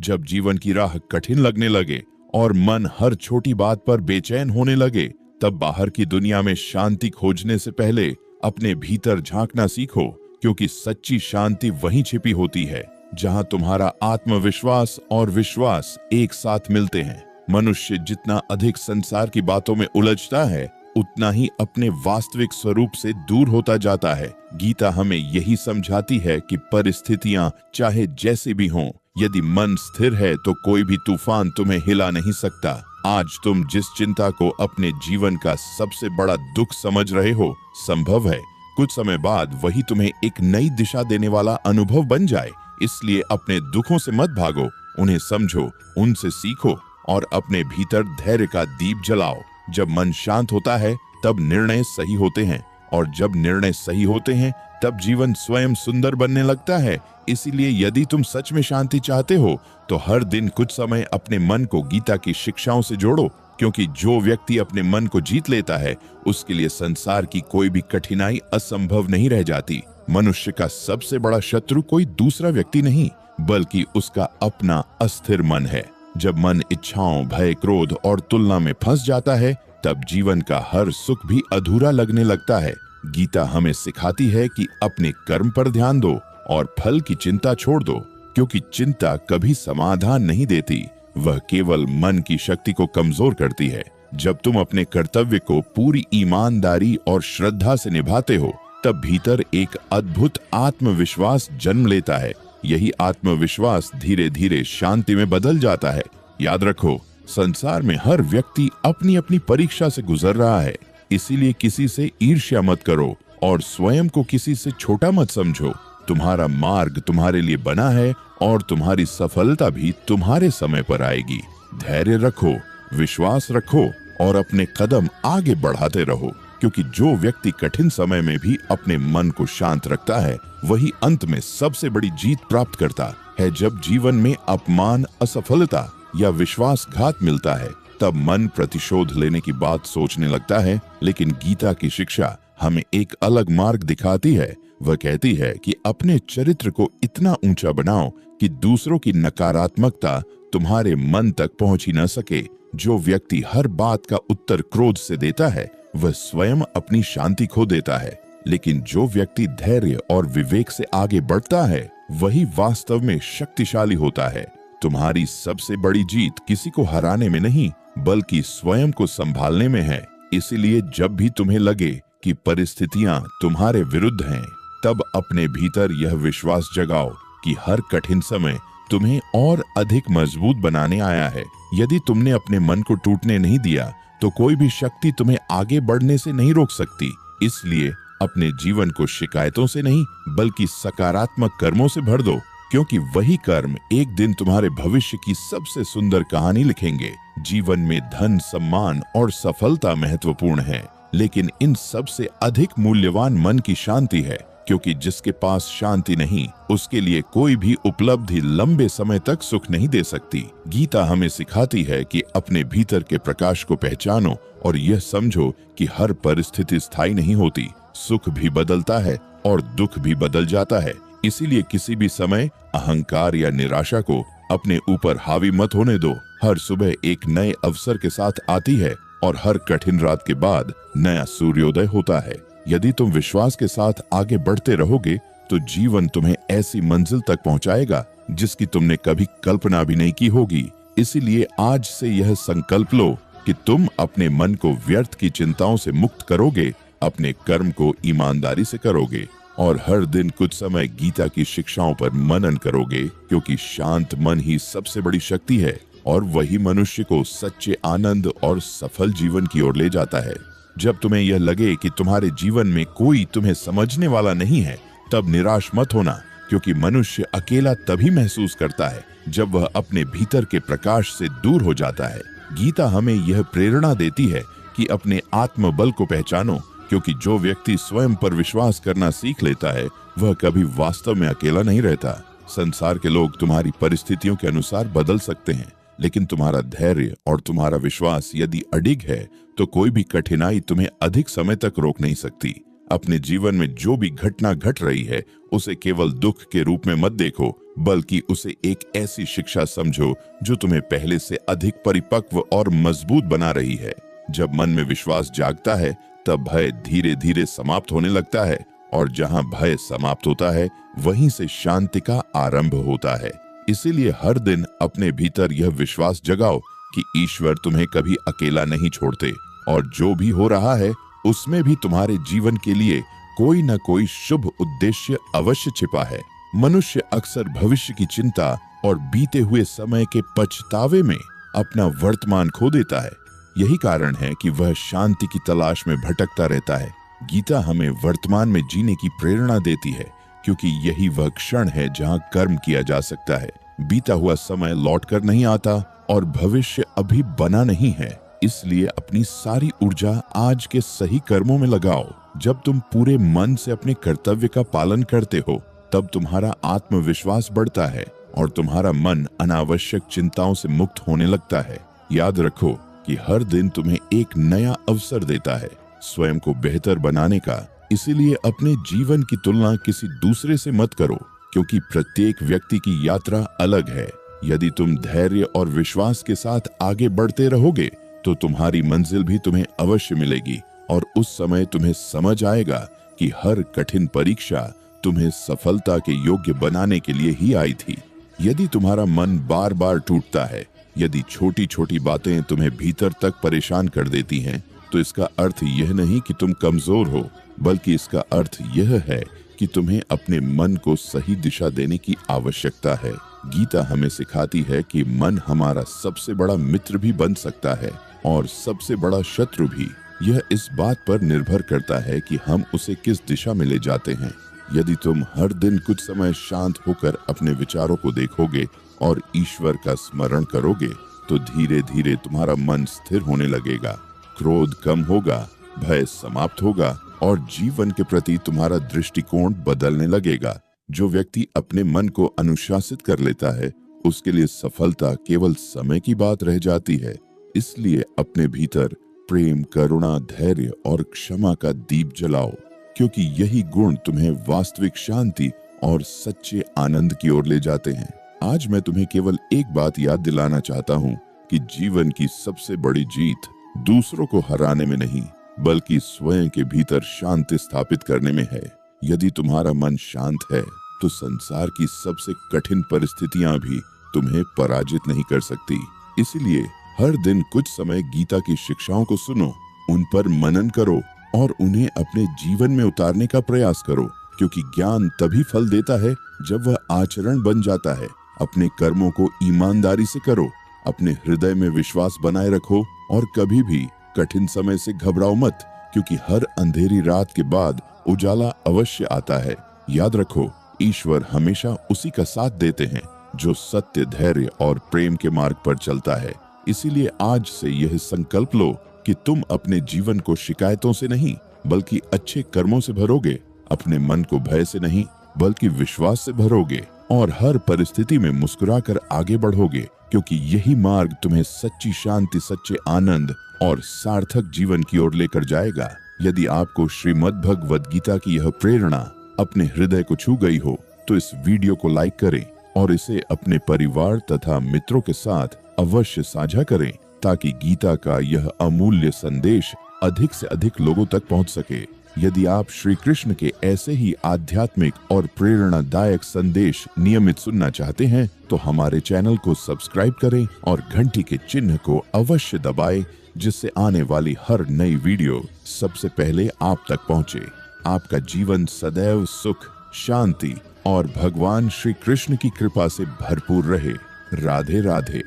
जब जीवन की राह कठिन लगने लगे और मन हर छोटी बात पर बेचैन होने लगे, तब बाहर की दुनिया में शांति खोजने से पहले अपने भीतर झांकना सीखो, क्योंकि सच्ची शांति वहीं छिपी होती है जहां तुम्हारा आत्मविश्वास और विश्वास एक साथ मिलते हैं। मनुष्य जितना अधिक संसार की बातों में उलझता है, उतना ही अपने वास्तविक स्वरूप से दूर होता जाता है। गीता हमें यही समझाती है कि परिस्थितियां चाहे जैसी भी हों, यदि मन स्थिर है तो कोई भी तूफान तुम्हें हिला नहीं सकता। आज तुम जिस चिंता को अपने जीवन का सबसे बड़ा दुख समझ रहे हो, संभव है कुछ समय बाद वही तुम्हें एक नई दिशा देने वाला अनुभव बन जाए। इसलिए अपने दुखों से मत भागो, उन्हें समझो, उनसे सीखो और अपने भीतर धैर्य का दीप जलाओ। जब मन शांत होता है तब निर्णय सही होते हैं, और जब निर्णय सही होते हैं तब जीवन स्वयं सुंदर बनने लगता है। इसीलिए यदि तुम सच में शांति चाहते हो तो हर दिन कुछ समय अपने मन को गीता की शिक्षाओं से जोड़ो, क्योंकि जो व्यक्ति अपने मन को जीत लेता है उसके लिए संसार की कोई भी कठिनाई असंभव नहीं रह जाती। मनुष्य का सबसे बड़ा शत्रु कोई दूसरा व्यक्ति नहीं, बल्कि उसका अपना अस्थिर मन है। जब मन इच्छाओं, भय, क्रोध और तुलना में फंस जाता है, तब जीवन का हर सुख भी अधूरा लगने लगता है। गीता हमें सिखाती है कि अपने कर्म पर ध्यान दो और फल की चिंता छोड़ दो, क्योंकि चिंता कभी समाधान नहीं देती, वह केवल मन की शक्ति को कमजोर करती है। जब तुम अपने कर्तव्य को पूरी ईमानदारी और श्रद्धा से निभाते हो, तब भीतर एक अद्भुत आत्मविश्वास जन्म लेता है। यही आत्मविश्वास धीरे धीरे शांति में बदल जाता है। याद रखो, संसार में हर व्यक्ति अपनी अपनी परीक्षा से गुजर रहा है। इसीलिए किसी से ईर्ष्या मत करो और स्वयं को किसी से छोटा मत समझो। तुम्हारा मार्ग तुम्हारे लिए बना है और तुम्हारी सफलता भी तुम्हारे समय पर आएगी। धैर्य रखो, विश्वास रखो और अपने कदम आगे बढ़ाते रहो, क्योंकि जो व्यक्ति कठिन समय में भी अपने मन को शांत रखता है, वही अंत में सबसे बड़ी जीत प्राप्त करता है। जब जीवन में अपमान, असफलता या विश्वासघात मिलता है, तब मन प्रतिशोध लेने की बात सोचने लगता है। लेकिन गीता की शिक्षा हमें एक अलग मार्ग दिखाती है। वह कहती है कि अपने चरित्र को इतना ऊंचा बनाओ कि दूसरों की नकारात्मकता तुम्हारे मन तक पहुंच ही न सके। जो व्यक्ति हर बात का उत्तर क्रोध से देता है, वह स्वयं अपनी शांति खो देता है। लेकिन जो व्यक्ति धैर्य और विवेक से आगे बढ़ता है, वही वास्तव में शक्तिशाली होता है। तुम्हारी सबसे बड़ी जीत किसी को हराने में नहीं, बल्कि स्वयं को संभालने में है। इसलिए जब भी तुम्हें लगे कि परिस्थितियां तुम्हारे विरुद्ध हैं, तब अपने भीतर यह विश्वास जगाओ कि हर कठिन समय तुम्हें और अधिक मजबूत बनाने आया है। यदि तुमने अपने मन को टूटने नहीं दिया, तो कोई भी शक्ति तुम्हें आगे बढ़ने से नहीं रोक सकती। इसलिए अपने जीवन को शिकायतों से नहीं, बल्कि सकारात्मक कर्मों से भर दो, क्योंकि वही कर्म एक दिन तुम्हारे भविष्य की सबसे सुंदर कहानी लिखेंगे। जीवन में धन, सम्मान और सफलता महत्वपूर्ण है, लेकिन इन सबसे अधिक मूल्यवान मन की शांति है, क्योंकि जिसके पास शांति नहीं, उसके लिए कोई भी उपलब्धि लंबे समय तक सुख नहीं दे सकती। गीता हमें सिखाती है कि अपने भीतर के प्रकाश को पहचानो और यह समझो कि हर परिस्थिति स्थायी नहीं होती। सुख भी बदलता है और दुख भी बदल जाता है। इसीलिए किसी भी समय अहंकार या निराशा को अपने ऊपर हावी मत होने दो। हर सुबह एक नए अवसर के साथ आती है और हर कठिन रात के बाद नया सूर्योदय होता है। यदि तुम विश्वास के साथ आगे बढ़ते रहोगे, तो जीवन तुम्हें ऐसी मंजिल तक पहुंचाएगा जिसकी तुमने कभी कल्पना भी नहीं की होगी। इसीलिए आज से यह संकल्प लो कि तुम अपने मन को व्यर्थ की चिंताओं से मुक्त करोगे, अपने कर्म को ईमानदारी से करोगे और हर दिन कुछ समय गीता की शिक्षाओं पर मनन करोगे, क्योंकि शांत मन ही सबसे बड़ी शक्ति है और वही मनुष्य को सच्चे आनंद और सफल जीवन की ओर ले जाता है। जब तुम्हें यह लगे कि तुम्हारे जीवन में कोई तुम्हें समझने वाला नहीं है, तब निराश मत होना, क्योंकि मनुष्य अकेला तभी महसूस करता है जब वह अपने भीतर के प्रकाश से दूर हो जाता है। गीता हमें यह प्रेरणा देती है कि अपने आत्मबल को पहचानो, क्योंकि जो व्यक्ति स्वयं पर विश्वास करना सीख लेता है, वह कभी वास्तव में अकेला नहीं रहता। संसार के लोग तुम्हारी परिस्थितियों के अनुसार बदल सकते हैं, लेकिन तुम्हारा धैर्य और तुम्हारा विश्वास यदि अडिग है, तो कोई भी कठिनाई तुम्हें अधिक समय तक रोक नहीं सकती। अपने जीवन में जो भी घटना घट रही है उसे केवल दुख के रूप में मत देखो, बल्कि उसे एक ऐसी शिक्षा समझो जो तुम्हें पहले से अधिक परिपक्व और मजबूत बना रही है। जब मन में विश्वास जागता है तब भय धीरे धीरे समाप्त होने लगता है, और जहां भय समाप्त होता है वहीं से शांति का आरंभ होता है। इसीलिए हर दिन अपने भीतर यह विश्वास जगाओ कि ईश्वर तुम्हें कभी अकेला नहीं छोड़ते, और जो भी हो रहा है उसमें भी तुम्हारे जीवन के लिए कोई न कोई शुभ उद्देश्य अवश्य छिपा है। मनुष्य अक्सर भविष्य की चिंता और बीते हुए समय के पछतावे में अपना वर्तमान खो देता है। यही कारण है कि वह शांति की तलाश में भटकता रहता है। गीता हमें वर्तमान में जीने की प्रेरणा देती है, क्योंकि यही वह क्षण है जहां कर्म किया जा सकता है। बीता हुआ समय लौट कर नहीं आता और भविष्य अभी बना नहीं है। इसलिए अपनी सारी ऊर्जा आज के सही कर्मों में लगाओ। जब तुम पूरे मन से अपने कर्तव्य का पालन करते हो तब तुम्हारा आत्मविश्वास बढ़ता है और तुम्हारा मन अनावश्यक चिंताओं से मुक्त होने लगता है। याद रखो कि हर दिन तुम्हें एक नया अवसर देता है स्वयं को बेहतर बनाने का। इसीलिए अपने जीवन की तुलना किसी दूसरे से मत करो, क्योंकि प्रत्येक व्यक्ति की यात्रा अलग है। यदि तुम धैर्य और विश्वास के साथ आगे बढ़ते रहोगे तो तुम्हारी मंजिल भी तुम्हें अवश्य मिलेगी, और उस समय तुम्हें समझ आएगा कि हर कठिन परीक्षा तुम्हें सफलता के योग्य बनाने के लिए ही आई थी। यदि तुम्हारा मन बार बार टूटता है, यदि छोटी छोटी बातें तुम्हें भीतर तक परेशान कर देती हैं, तो इसका अर्थ यह नहीं कि तुम कमजोर हो, बल्कि इसका अर्थ यह है कि तुम्हें अपने मन को सही दिशा देने की आवश्यकता है। गीता हमें सिखाती है कि मन हमारा सबसे बड़ा मित्र भी बन सकता है और सबसे बड़ा शत्रु भी। यह इस बात पर निर्भर करता है कि हम उसे किस दिशा में ले जाते हैं। यदि तुम हर दिन कुछ समय शांत होकर अपने विचारों को देखोगे और ईश्वर का स्मरण करोगे तो धीरे धीरे तुम्हारा मन स्थिर होने लगेगा, क्रोध कम होगा, भय समाप्त होगा और जीवन के प्रति तुम्हारा दृष्टिकोण बदलने लगेगा। जो व्यक्ति अपने मन को अनुशासित कर लेता है उसके लिए सफलता केवल समय की बात रह जाती है। इसलिए अपने भीतर प्रेम, करुणा, धैर्य और क्षमा का दीप जलाओ, क्योंकि यही गुण तुम्हें वास्तविक शांति और सच्चे आनंद की ओर ले जाते हैं। आज मैं तुम्हें केवल एक बात याद दिलाना चाहता हूँ कि जीवन की सबसे बड़ी जीत दूसरों को हराने में नहीं, बल्कि स्वयं के भीतर शांति स्थापित करने में है। यदि तुम्हारा मन शांत है तो संसार की सबसे कठिन परिस्थितियां भी तुम्हें पराजित नहीं कर सकती। इसीलिए हर दिन कुछ समय गीता की शिक्षाओं को सुनो, उन पर मनन करो और उन्हें अपने जीवन में उतारने का प्रयास करो, क्योंकि ज्ञान तभी फल देता है जब वह आचरण बन जाता है। अपने कर्मों को ईमानदारी से करो, अपने हृदय में विश्वास बनाए रखो और कभी भी कठिन समय से घबराओ मत, क्योंकि हर अंधेरी रात के बाद उजाला अवश्य आता है। याद रखो, ईश्वर हमेशा उसी का साथ देते हैं जो सत्य, धैर्य और प्रेम के मार्ग पर चलता है। इसीलिए आज से यह संकल्प लो कि तुम अपने जीवन को शिकायतों से नहीं बल्कि अच्छे कर्मों से भरोगे, अपने मन को भय से नहीं बल्कि विश्वास से भरोगे और हर परिस्थिति में मुस्कुराकर आगे बढ़ोगे, क्योंकि यही मार्ग तुम्हें सच्ची शांति, सच्चे आनंद और सार्थक जीवन की ओर लेकर जाएगा। यदि आपको श्रीमद् भगवद गीता की यह प्रेरणा अपने हृदय को छू गई हो तो इस वीडियो को लाइक करें और इसे अपने परिवार तथा मित्रों के साथ अवश्य साझा करें, ताकि गीता का यह अमूल्य संदेश अधिक से अधिक लोगों तक पहुंच सके। यदि आप श्री कृष्ण के ऐसे ही आध्यात्मिक और प्रेरणादायक संदेश नियमित सुनना चाहते हैं तो हमारे चैनल को सब्सक्राइब करें और घंटी के चिन्ह को अवश्य दबाएं, जिससे आने वाली हर नई वीडियो सबसे पहले आप तक पहुंचे। आपका जीवन सदैव सुख, शांति और भगवान श्री कृष्ण की कृपा से भरपूर रहे। राधे राधे।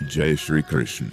जय श्री कृष्ण।